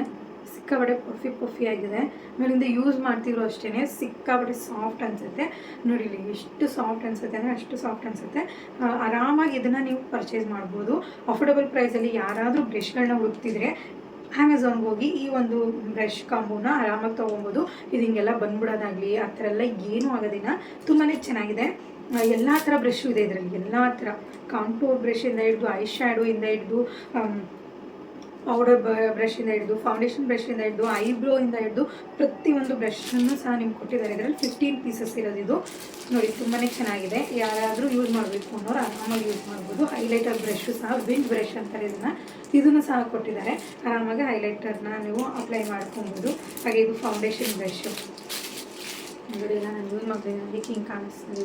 ಸಿಕ್ಕಾಪಟ್ಟೆ ಪಫಿ ಆಗಿದೆ. ಮೇಲಿಂದ ಯೂಸ್ ಮಾಡ್ತಿದ್ರು ಅಷ್ಟೇ ಸಿಕ್ಕಾಪಟ್ಟೆ ಸಾಫ್ಟ್ ಅನಿಸುತ್ತೆ ನೋಡಿ. ಇಲ್ಲಿ ಎಷ್ಟು ಸಾಫ್ಟ್ ಅನಿಸುತ್ತೆ ಅಂದರೆ ಅಷ್ಟು ಸಾಫ್ಟ್ ಅನಿಸುತ್ತೆ. ಆರಾಮಾಗಿ ಇದನ್ನು ನೀವು ಪರ್ಚೇಸ್ ಮಾಡ್ಬೋದು. ಅಫೋರ್ಡಬಲ್ ಪ್ರೈಸಲ್ಲಿ ಯಾರಾದರೂ ಬ್ರಷ್ಗಳನ್ನ ಹುಡುಕ್ತಿದ್ರೆ ಅಮೆಝಾನ್ಗೆ ಹೋಗಿ ಈ ಒಂದು ಬ್ರಷ್ ಕಾಂಬೋನ ಆರಾಮಾಗಿ ತೊಗೊಬೋದು. ಇದು ಹಿಂಗೆಲ್ಲ ಬಂದ್ಬಿಡೋದಾಗಲಿ ಆ ಥರ ಎಲ್ಲ ಏನೂ ಆಗೋದಿಲ್ಲ. ತುಂಬಾ ಚೆನ್ನಾಗಿದೆ. ಎಲ್ಲ ಥರ ಬ್ರಷ್ಷು ಇದೆ ಇದರಲ್ಲಿ. ಎಲ್ಲ ಥರ ಕಾಂಟೂರ್ ಬ್ರಷಿಂದ ಹಿಡಿದು ಐ ಶ್ಯಾಡೋಯಿಂದ ಹಿಡಿದು ಪೌಡರ್ ಬ್ರಷಿಂದ ಹಿಡಿದು ಫೌಂಡೇಶನ್ ಬ್ರಷಿಂದ ಹಿಡಿದು ಐಬ್ರೋಯಿಂದ ಹಿಡಿದು ಪ್ರತಿಯೊಂದು ಬ್ರಷನ್ನು ಸಹ ನಿಮ್ಗೆ ಕೊಟ್ಟಿದ್ದಾರೆ. ಇದರಲ್ಲಿ 15 ಪೀಸಸ್ ಇರೋದು ಇದು ನೋಡಿ, ತುಂಬಾ ಚೆನ್ನಾಗಿದೆ. ಯಾರಾದರೂ ಯೂಸ್ ಮಾಡಬೇಕು ಅನ್ನೋರು ಆರಾಮಾಗಿ ಯೂಸ್ ಮಾಡ್ಬೋದು. ಹೈಲೈಟರ್ ಬ್ರಷು ಸಹ ವಿಂಡ್ ಬ್ರಷ್ ಅಂತಾರೆ ಇದನ್ನು ಸಹ ಕೊಟ್ಟಿದ್ದಾರೆ. ಆರಾಮಾಗಿ ಹೈಲೈಟರ್ನ ನೀವು ಅಪ್ಲೈ ಮಾಡ್ಕೊಬೋದು. ಹಾಗೆ ಇದು ಫೌಂಡೇಶನ್ ಬ್ರಷು ಇದೆಲ್ಲ ನಾನು ಯೂಸ್ ಮಾಡಿದೆ, ಅದಕ್ಕೆ ಹಿಂಗೆ ಕಾಣಿಸ್ತದೆ.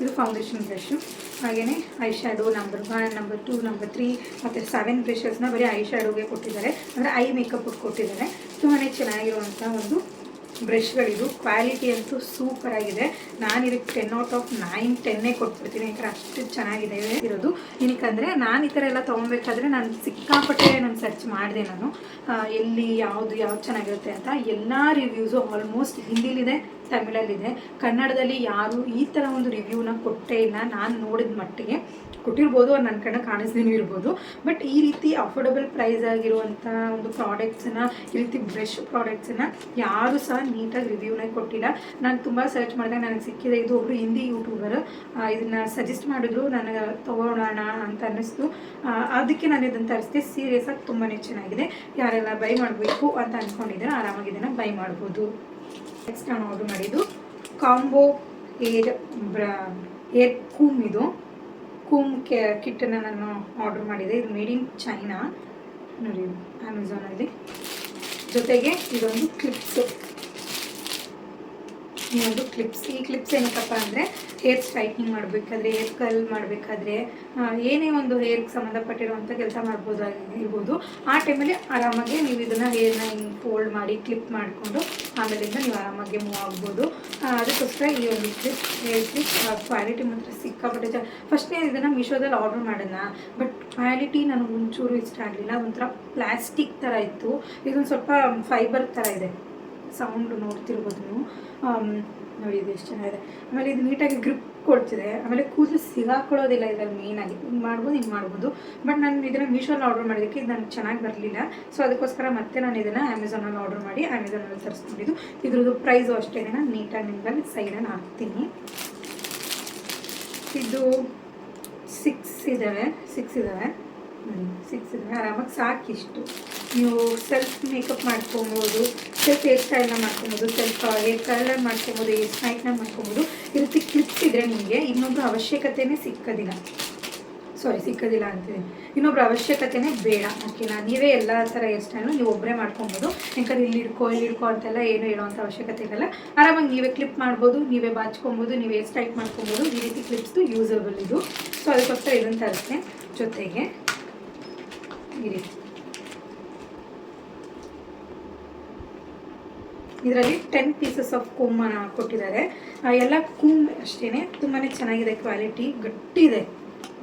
ಇದು ಫೌಂಡೇಶನ್ ಬ್ರಷು. ಹಾಗೆಯೇ I shadow number 1, number 2, number 3 ಮತ್ತು 7 ಬ್ರಷಸ್ನ ಬರೀ ಐ ಶ್ಯಾಡೋಗೆ ಕೊಟ್ಟಿದ್ದಾರೆ, ಅಂದರೆ ಐ ಮೇಕಪ್ ಕೊಟ್ಟಿದ್ದಾರೆ. ತುಂಬಾ ಚೆನ್ನಾಗಿರುವಂಥ ಒಂದು ಬ್ರಷ್ಗಳಿದು. ಕ್ವಾಲಿಟಿ ಅಂತೂ ಸೂಪರಾಗಿದೆ. ನಾನು ಇದಕ್ಕೆ 10/9 10 ಕೊಟ್ಬಿಡ್ತೀನಿ, ಯಾಕಂದರೆ ಅಷ್ಟು ಚೆನ್ನಾಗಿದೆ ಇರೋದು. ಏನಕ್ಕಂದರೆ ನಾನು ಈ ಥರ ಎಲ್ಲ ತೊಗೊಬೇಕಾದ್ರೆ ನಾನು ಸಿಕ್ಕಾಪಟ್ಟೆ ಸರ್ಚ್ ಮಾಡಿದೆ. ನಾನು ಎಲ್ಲಿ ಯಾವುದು ಚೆನ್ನಾಗಿರುತ್ತೆ ಅಂತ. ಎಲ್ಲ ರಿವ್ಯೂಸು ಆಲ್ಮೋಸ್ಟ್ ಹಿಂದಿಲಿದೆ, ತಮಿಳಲ್ಲಿದೆ. ಕನ್ನಡದಲ್ಲಿ ಯಾರು ಈ ಥರ ಒಂದು ರಿವ್ಯೂನ ಕೊಟ್ಟೇ ಇಲ್ಲ ನಾನು ನೋಡಿದ ಮಟ್ಟಿಗೆ. ಕೊಟ್ಟಿರ್ಬೋದು, ನನ್ನ ಕಡೆ ಕಾಣಿಸ್ದೇನೂ ಇರ್ಬೋದು. ಬಟ್ ಈ ರೀತಿ ಅಫೋರ್ಡಬಲ್ ಪ್ರೈಸ್ ಆಗಿರುವಂಥ ಒಂದು ಪ್ರಾಡಕ್ಟ್ಸನ್ನು, ಈ ರೀತಿ ಬ್ರಷ್ ಪ್ರಾಡಕ್ಟ್ಸನ್ನು ಯಾರೂ ಸಹ ನೀಟಾಗಿ ರಿವ್ಯೂನೇ ಕೊಟ್ಟಿಲ್ಲ. ನಾನು ತುಂಬ ಸರ್ಚ್ ಮಾಡಿದಾಗ ನನಗೆ ಸಿಕ್ಕಿದೆ. ಇದು ಒಬ್ಬರು ಹಿಂದಿ ಯೂಟ್ಯೂಬರ್ ಇದನ್ನು ಸಜೆಸ್ಟ್ ಮಾಡಿದ್ರು, ನನಗೆ ತೊಗೊಳೋಣ ಅಂತ ಅನ್ನಿಸ್ತು. ಅದಕ್ಕೆ ನಾನು ಇದನ್ನು ತರಿಸಿದೆ. ಸೀರಿಯಸ್ ಆಗಿ ತುಂಬಾ ಚೆನ್ನಾಗಿದೆ. ಯಾರೆಲ್ಲ ಬೈ ಮಾಡಬೇಕು ಅಂತ ಅಂದ್ಕೊಂಡಿದ್ದಾರೆ ಆರಾಮಾಗಿ ಇದನ್ನು ಬೈ ಮಾಡ್ಬೋದು. ನೆಕ್ಸ್ಟ್ ನಾನು ಆರ್ಡರ್ ಮಾಡಿದ್ದು ಕಾಂಬೋ ಏರ್ ಕೂಮ್. ಇದು ಕೂಮ್ ಕಿಟ್ಟನ್ನು ನಾನು ಆರ್ಡರ್ ಮಾಡಿದೆ. ಇದು ಮೇಡ್ ಇನ್ ಚೈನಾ ನೋಡಿ, ಅಮೆಝಾನಲ್ಲಿ. ಜೊತೆಗೆ ಇದೊಂದು ಕ್ಲಿಪ್ಸು, ಈ ಕ್ಲಿಪ್ಸ್ ಏನಕ್ಕಪ್ಪ ಅಂದರೆ ಹೇರ್ ಸ್ಟ್ರೈಟ್ನಿಂಗ್ ಮಾಡಬೇಕಾದ್ರೆ, ಹೇರ್ ಕಲ್ ಮಾಡಬೇಕಾದ್ರೆ, ಏನೇ ಒಂದು ಹೇರ್ಗೆ ಸಂಬಂಧಪಟ್ಟಿರುವಂಥ ಕೆಲಸ ಇರ್ಬೋದು. ಆ ಟೈಮಲ್ಲಿ ಆರಾಮಾಗಿ ನೀವು ಇದನ್ನು ಹೇರ್ನ ಹಿಂಗೆ ಫೋಲ್ಡ್ ಮಾಡಿ ಕ್ಲಿಪ್ ಮಾಡಿಕೊಂಡು ಆಮೇಲಿಂದ ನೀವು ಆರಾಮಾಗಿ ಮೂವ್ ಆಗ್ಬೋದು. ಅದಕ್ಕೋಸ್ಕರ ಈ ಒಂದು ಹೇರ್ ಕ್ಲಿಪ್ ಕ್ವಾಲಿಟಿ ಮಾತ್ರ ಸಿಕ್ಕಾಪಟ್ಟೆ ಫಸ್ಟ್ನೇ ಇದನ್ನು ಮೀಶೋದಲ್ಲಿ ಆರ್ಡರ್ ಮಾಡೋಣ, ಬಟ್ ಕ್ವಾಲಿಟಿ ನನಗೆ ಒಂಚೂರು ಇಷ್ಟ ಆಗಲಿಲ್ಲ. ಒಂಥರ ಪ್ಲಾಸ್ಟಿಕ್ ಥರ ಇತ್ತು. ಇದೊಂದು ಸ್ವಲ್ಪ ಫೈಬರ್ ಥರ ಇದೆ. ಸೌಂಡ್ ನೋಡ್ತಿರ್ಬೋದು ನೀವು. ನೋಡಿ ಇದು ಎಷ್ಟು ಚೆನ್ನಾಗಿದೆ. ಆಮೇಲೆ ಇದು ನೀಟಾಗಿ ಗ್ರಿಪ್ ಕೊಡ್ತಿದೆ. ಆಮೇಲೆ ಕೂದಲು ಸಿಗಾಕೊಳ್ಳೋದಿಲ್ಲ ಇದರಲ್ಲಿ. ಮೇಯ್ನಾಗಿ ಹಿಂಗೆ ಮಾಡ್ಬೋದು. ಬಟ್ ನಾನು ಇದನ್ನು ಮೀಶೋಲ್ಲಿ ಆರ್ಡರ್ ಮಾಡೋದಕ್ಕೆ ಇದು ನನಗೆ ಚೆನ್ನಾಗಿ ಬರಲಿಲ್ಲ. ಸೊ ಅದಕ್ಕೋಸ್ಕರ ಮತ್ತೆ ನಾನು ಇದನ್ನು ಅಮೆಝಾನಲ್ಲಿ ಆರ್ಡರ್ ಮಾಡಿ ಅಮೆಝಾನಲ್ಲಿ ತರಿಸ್ಕೊಂಡಿದ್ದು. ಇದ್ರದ್ದು ಪ್ರೈಸು ಅಷ್ಟೇ. ನಾನು ನೀಟಾಗಿ ನಿಮ್ಮಲ್ಲಿ ಸೈಡನ್ನು ಹಾಕ್ತೀನಿ. ಇದು 6 ಇದ್ದಾವೆ. 6 ಆರಾಮಾಗಿ ಸಾಕಿಷ್ಟು. ನೀವು ಸೆಲ್ಫ್ ಮೇಕಪ್ ಮಾಡ್ಕೊಬೋದು, ಸೆಲ್ಫ್ ಹೇರ್ ಸ್ಟೈಲ್ನ ಮಾಡ್ಕೊಬೋದು, ಸೆಲ್ಫ್ ಹೇರ್ ಕಲರ್ ಮಾಡ್ಕೊಬೋದು, ಹೇರ್ ಸ್ಟ್ರೈಟ್ನ ಮಾಡ್ಕೊಬೋದು. ಈ ರೀತಿ ಕ್ಲಿಪ್ಸ್ ಇದ್ದರೆ ನಿಮಗೆ ಇನ್ನೊಬ್ಬರ ಅವಶ್ಯಕತೆಯೇ ಸಿಕ್ಕೋದಿಲ್ಲ ಅಂತಿದೆ. ಇನ್ನೊಬ್ಬರ ಅವಶ್ಯಕತೆಯೇ ಬೇಡ. ಓಕೆನಾ? ನೀವೇ ಎಲ್ಲ ಥರ ಹೇರ್ ಸ್ಟೈಲ್ನು ನೀವು ಒಬ್ಬರೇ ಮಾಡ್ಕೊಬೋದು. ಯಾಕಂದರೆ ಇಲ್ಲಿ ಹಿಡ್ಕೊ ಅಂತೆಲ್ಲ ಏನು ಹೇಳೋವಂಥ ಅವಶ್ಯಕತೆ ಇರಲ್ಲ. ಆರಾಮಾಗಿ ನೀವೇ ಕ್ಲಿಪ್ ಮಾಡ್ಬೋದು, ನೀವೇ ಬಾಚ್ಕೊಬೋದು, ನೀವೇ ಹೇರ್ ಸ್ಟ್ರೈಟ್ ಮಾಡ್ಕೊಬೋದು. ಈ ರೀತಿ ಕ್ಲಿಪ್ಸ್ದು ಯೂಸಬಲ್ ಇದು. ಸೊ ಅದಕ್ಕೋಸ್ಕರ ಇದನ್ನು ತರಿಸ್ತೆ. ಜೊತೆಗೆ ಈ ರೀತಿ ಇದರಲ್ಲಿ 10 ಪೀಸಸ್ ಆಫ್ ಕೂಮನ್ನು ಕೊಟ್ಟಿದ್ದಾರೆ. ಎಲ್ಲ ಕೂಮ್ ಅಷ್ಟೇ, ತುಂಬಾ ಚೆನ್ನಾಗಿದೆ. ಕ್ವಾಲಿಟಿ ಗಟ್ಟಿದೆ.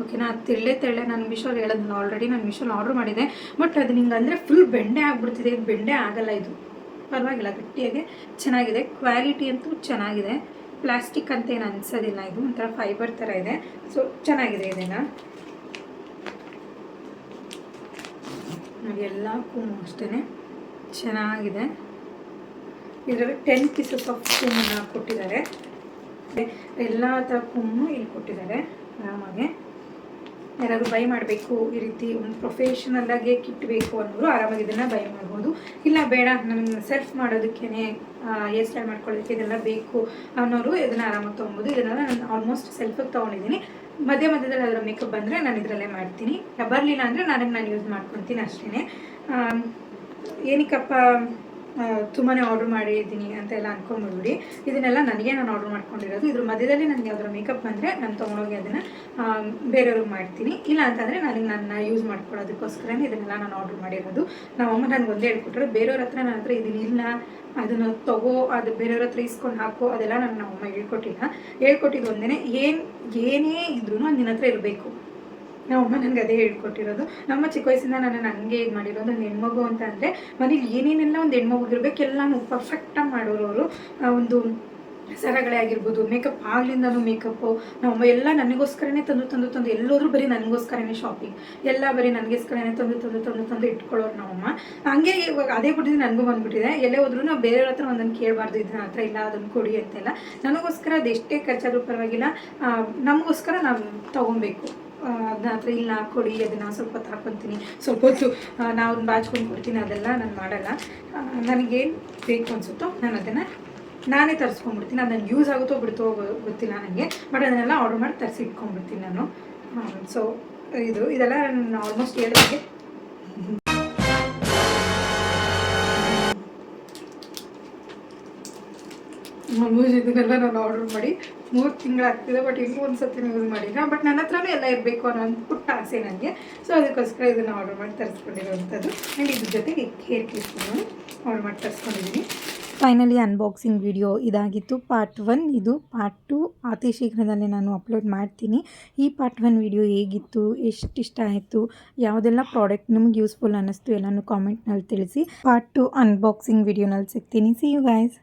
ಓಕೆನಾ? ತೆಳ್ಳೆ ನಾನು ಮೀಶೋಲ್ಲಿ ಹೇಳೋದನ್ನ ಆಲ್ರೆಡಿ ನಾನು ಮೀಶೋಲ್ಲಿ ಆರ್ಡರ್ ಮಾಡಿದೆ. ಬಟ್ ಅದು ನಿಂಗೆ ಅಂದರೆ ಫುಲ್ ಬೆಂಡೆ ಆಗಿಬಿಡ್ತಿದೆ. ಇದು ಬೆಂಡೆ ಆಗಲ್ಲ, ಇದು ಪರವಾಗಿಲ್ಲ, ಗಟ್ಟಿಯಾಗೆ ಚೆನ್ನಾಗಿದೆ. ಕ್ವಾಲಿಟಿ ಅಂತೂ ಚೆನ್ನಾಗಿದೆ. ಪ್ಲಾಸ್ಟಿಕ್ ಅಂತ ಏನು ಅನಿಸೋದಿಲ್ಲ. ಇದು ಒಂಥರ ಫೈಬರ್ ಥರ ಇದೆ. ಸೊ ಚೆನ್ನಾಗಿದೆ. ಇದನ್ನು ಎಲ್ಲ ಕೂಮು ಅಷ್ಟೇ ಚೆನ್ನಾಗಿದೆ. ಇದರಲ್ಲಿ 10 ಪೀಸಸ್ ಆಫ್ ಕೂಮನ್ನು ಕೊಟ್ಟಿದ್ದಾರೆ. ಎಲ್ಲ ಥರ ಕೂಮು ಇಲ್ಲಿ ಕೊಟ್ಟಿದ್ದಾರೆ. ಆರಾಮಾಗಿ ಯಾರಾದರೂ ಬೈ ಮಾಡಬೇಕು, ಈ ರೀತಿ ಒಂದು ಪ್ರೊಫೆಷನಲ್ಲಾಗಿ ಕಿಟ್ಟಬೇಕು ಅನ್ನೋರು ಆರಾಮಾಗಿ ಇದನ್ನು ಬೈ ಮಾಡ್ಬೋದು. ಇಲ್ಲ ಬೇಡ ನಮಗೆ ಸೆಲ್ಫ್ ಮಾಡೋದಕ್ಕೇ ಹೇರ್ ಸ್ಟೈಲ್ ಮಾಡ್ಕೊಳ್ಳೋದಕ್ಕೆ ಇದೆಲ್ಲ ಬೇಕು ಅನ್ನೋರು ಇದನ್ನು ಆರಾಮಾಗಿ ತೊಗೊಬೋದು. ಇದನ್ನೆಲ್ಲ ನಾನು ಆಲ್ಮೋಸ್ಟ್ ಸೆಲ್ಫಿಗೆ ತೊಗೊಂಡಿದ್ದೀನಿ. ಮಧ್ಯದಲ್ಲಿ ಅದರ ಮೇಕಪ್ ಬಂದರೆ ನಾನು ಇದರಲ್ಲೇ ಮಾಡ್ತೀನಿ. ಬರಲಿಲ್ಲ ಅಂದರೆ ನಾನು ಯೂಸ್ ಮಾಡ್ಕೊತೀನಿ ಅಷ್ಟೇ. ಏನಕ್ಕಪ್ಪ ತುಂಬಾ ಆರ್ಡ್ರ್ ಮಾಡಿದ್ದೀನಿ ಅಂತೆಲ್ಲ ಅಂದ್ಕೊಂಡ್ಬಿಡ್ಬಿಡಿ. ಇದನ್ನೆಲ್ಲ ನಾನು ಆರ್ಡ್ರ್ ಮಾಡ್ಕೊಂಡಿರೋದು. ಇದ್ರ ಮಧ್ಯದಲ್ಲಿ ನನಗೆ ಅದರ ಮೇಕಪ್ ಬಂದರೆ ನಾನು ತೊಗೊಂಡೋಗಿ ಅದನ್ನು ಬೇರೆಯವ್ರಿಗೆ ಮಾಡ್ತೀನಿ. ಇಲ್ಲ ಅಂತಂದರೆ ನನ್ನ ಯೂಸ್ ಮಾಡ್ಕೊಳ್ಳೋದಕ್ಕೋಸ್ಕರನೇ ಇದನ್ನೆಲ್ಲ ನಾನು ಆರ್ಡ್ರ್ ಮಾಡಿರೋದು. ನಮ್ಮಮ್ಮ ನನಗೆ ಒಂದೇ ಹೇಳ್ಕೊಟ್ರು. ಬೇರೆಯವ್ರ ಹತ್ರ ನನ್ನ ಹತ್ರ ಇದನ್ನಿಲ್ಲ, ಅದನ್ನು ಅದು ಬೇರೆಯವ್ರ ಹತ್ರ ಇಸ್ಕೊಂಡು ಹಾಕೋ, ಅದೆಲ್ಲ ನಮ್ಮಮ್ಮ ಹೇಳ್ಕೊಟ್ಟಿದ್ದು ಒಂದೇ. ಏನೇ ಇದ್ರೂ ನಿನ್ನ ಹತ್ರ ಇರಬೇಕು. ನಮ್ಮಮ್ಮ ನನಗೆ ಅದೇ ಹೇಳ್ಕೊಟ್ಟಿರೋದು. ನಮ್ಮ ಚಿಕ್ಕ ವಯಸ್ಸಿಂದ ನನ್ನ ಹಂಗೆ ಇದು ಮಾಡಿರೋದು. ಒಂದು ಹೆಣ್ಮಗು ಅಂತ ಅಂದರೆ ಮನೇಲಿ ಏನೇನೆಲ್ಲ ಒಂದು ಹೆಣ್ಮಗುಗಿರ್ಬೇಕು ಎಲ್ಲನೂ ಪರ್ಫೆಕ್ಟಾಗಿ ಮಾಡೋರು ಅವರು. ಒಂದು ಸರಗಳೇ ಆಗಿರ್ಬೋದು, ಮೇಕಪ್ ಆಗ್ಲಿಂದನೂ ಮೇಕಪ್ಪು ನಮ್ಮಮ್ಮ ಎಲ್ಲ ನನಗೋಸ್ಕರನೇ ತಂದು ಎಲ್ಲೋದ್ರೂ ಬರೀ ನನಗೋಸ್ಕರನೇ ಶಾಪಿಂಗ್, ಎಲ್ಲ ಬರೀ ನನಗೋಸ್ಕರನೇ ತಂದು ಇಟ್ಕೊಳ್ಳೋರು ನಮ್ಮಮ್ಮ. ಹಂಗೆ ಇವಾಗ ಅದೇ ಬಿಟ್ಟಿದ್ದು ನನಗೂ ಬಂದುಬಿಟ್ಟಿದೆ. ಎಲ್ಲೇ ಹೋದ್ರೂ ನಾವು ಬೇರೆಯವ್ರ ಹತ್ರ ಒಂದನ್ನು ಕೇಳಬಾರ್ದು, ಇದನ್ನ ಹತ್ರ ಇಲ್ಲ ಅದನ್ನು ಕೊಡಿ ಅಂತೆಲ್ಲ. ನನಗೋಸ್ಕರ ಅದು ಎಷ್ಟೇ ಖರ್ಚಾದರೂ ಪರವಾಗಿಲ್ಲ, ನಮಗೋಸ್ಕರ ನಾವು ತೊಗೊಬೇಕು. ಅದನ್ನ ಹತ್ರ ಇಲ್ಲಿ ಹಾಕ್ಕೊಡಿ, ಅದನ್ನು ಸ್ವಲ್ಪ ಹೊತ್ತು ಹಾಕ್ಕೊತೀನಿ, ಸ್ವಲ್ಪ ಹೊತ್ತು ನಾವು ಅದನ್ನ ಬಾಚ್ಕೊಂಡು ಕೊಡ್ತೀನಿ, ಅದೆಲ್ಲ ನಾನು ಮಾಡಲ್ಲ. ನನಗೇನು ಬೇಕು ಅನಿಸುತ್ತೋ ನಾನು ಅದನ್ನು ನಾನೇ ತರಿಸ್ಕೊಂಡ್ಬಿಡ್ತೀನಿ. ಅದು ನನಗೆ ಯೂಸ್ ಆಗುತ್ತೋ ಬಿಡ್ತೋ ಗೊತ್ತಿಲ್ಲ ನನಗೆ, ಬಟ್ ಅದನ್ನೆಲ್ಲ ಆರ್ಡರ್ ಮಾಡಿ ತರಿಸಿ ಇಟ್ಕೊಂಡ್ಬಿಡ್ತೀನಿ ನಾನು. ಸೊ ಇದೆಲ್ಲ ನಾನು ಆಲ್ಮೋಸ್ಟ್ ಹೇಳಿದಾಗೆ ಇದನ್ನೆಲ್ಲ ನಾನು ಆರ್ಡರ್ ಮಾಡಿ 3 ತಿಂಗಳಾಗ್ತಿದೆ, ಬಟ್ ಇನ್ನೂ ಒಂದು ಸತಿ ಯೂಸ್ ಮಾಡಿಲ್ಲ. ಬಟ್ ನನ್ನ ಹತ್ರನೂ ಎಲ್ಲ ಇರಬೇಕು ಅನ್ನೋ ಒಂದು ಪುಟ್ಟ ಆಸೆ ನನಗೆ. ಸೊ ಅದಕ್ಕೋಸ್ಕರ ಇದನ್ನು ಆರ್ಡರ್ ಮಾಡಿ ತರಿಸ್ಕೊಂಡಿರೋವಂಥದ್ದು. ಆ್ಯಂಡ್ ಇದ್ರ ಜೊತೆಗೆ ಹೇರ್ ಕ್ಲಿಪ್ಸ್ಗಳನ್ನು ಆರ್ಡರ್ ಮಾಡಿ ತರಿಸ್ಕೊಂಡಿದ್ದೀನಿ. ಫೈನಲಿ ಅನ್ಬಾಕ್ಸಿಂಗ್ ವಿಡಿಯೋ ಇದಾಗಿತ್ತು, ಪಾರ್ಟ್ 1. ಇದು ಪಾರ್ಟ್ 2 ಅತಿ ಶೀಘ್ರದಲ್ಲೇ ನಾನು ಅಪ್ಲೋಡ್ ಮಾಡ್ತೀನಿ. ಈ ಪಾರ್ಟ್ 1 ವಿಡಿಯೋ ಹೇಗಿತ್ತು, ಎಷ್ಟು ಇಷ್ಟ ಆಯಿತು, ಯಾವುದೆಲ್ಲ ಪ್ರಾಡಕ್ಟ್ ನಿಮ್ಗೆ ಯೂಸ್ಫುಲ್ ಅನ್ನಿಸ್ತು ಎಲ್ಲನೂ ಕಾಮೆಂಟ್ನಲ್ಲಿ ತಿಳಿಸಿ. ಪಾರ್ಟ್ 2 ಅನ್ಬಾಕ್ಸಿಂಗ್ ವಿಡಿಯೋನಲ್ಲಿ ಸಿಗ್ತೀನಿ. See you guys.